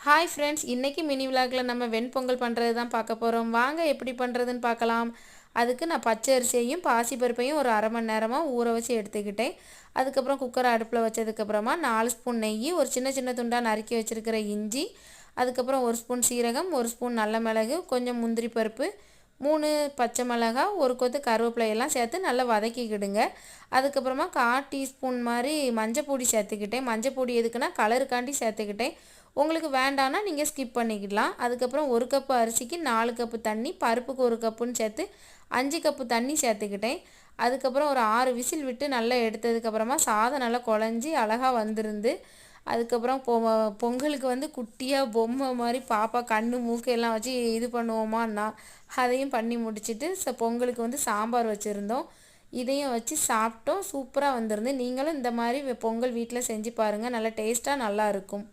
Hi friends, இன்றைக்கி mini விலாகில் நம்ம வெண்பொங்கல் பண்ணுறது தான் பார்க்க போகிறோம். வாங்க எப்படி பண்ணுறதுன்னு பார்க்கலாம். அதுக்கு நான் பச்சை அரிசியையும் பாசிப்பருப்பையும் ஒரு அரை மணி நேரமாக ஊற வச்சு எடுத்துக்கிட்டேன். அதுக்கப்புறம் குக்கரை அடுப்பில் வச்சதுக்கப்புறமா 4 ஸ்பூன் நெய், ஒரு சின்ன சின்ன துண்டாக நறுக்கி வச்சுருக்கிற இஞ்சி, அதுக்கப்புறம் 1 ஸ்பூன் சீரகம், 1 ஸ்பூன் நல்ல மிளகு, கொஞ்சம் முந்திரி பருப்பு, 3 பச்சை மிளகாய், ஒரு கொத்து கருவேப்பிலையெல்லாம் சேர்த்து நல்லா வதக்கிக்கிடுங்க. அதுக்கப்புறமா 1/4 டீஸ்பூன் மாதிரி மஞ்சப்பொடி சேர்த்துக்கிட்டேன். மஞ்சப்பொடி எதுக்குன்னா கலருக்காண்டி சேர்த்துக்கிட்டேன். உங்களுக்கு வேண்டான்னா நீங்கள் ஸ்கிப் பண்ணிக்கலாம். அதுக்கப்புறம் 1 கப்பு அரிசிக்கு 4 கப்பு தண்ணி, பருப்புக்கு 1 கப்புன்னு சேர்த்து 5 கப்பு தண்ணி சேர்த்துக்கிட்டேன். அதுக்கப்புறம் ஒரு 6 விசில் விட்டு நல்லா எடுத்ததுக்கப்புறமா சாதம் நல்லா குழஞ்சி அழகாக வந்திருந்து. அதுக்கப்புறம் பொங்கலுக்கு வந்து குட்டியாக பொம்மை மாதிரி பாப்பா கண்ணு மூக்கு எல்லாம் வச்சு இது பண்ணுவோமான்னா அதையும் பண்ணி முடிச்சுட்டு பொங்கலுக்கு வந்து சாம்பார் வச்சுருந்தோம். இதையும் வச்சு சாப்பிட்டோம். சூப்பராக வந்திருந்து. நீங்களும் இந்த மாதிரி பொங்கல் வீட்டில் செஞ்சு பாருங்கள். நல்லா டேஸ்ட்டாக நல்லாயிருக்கும்.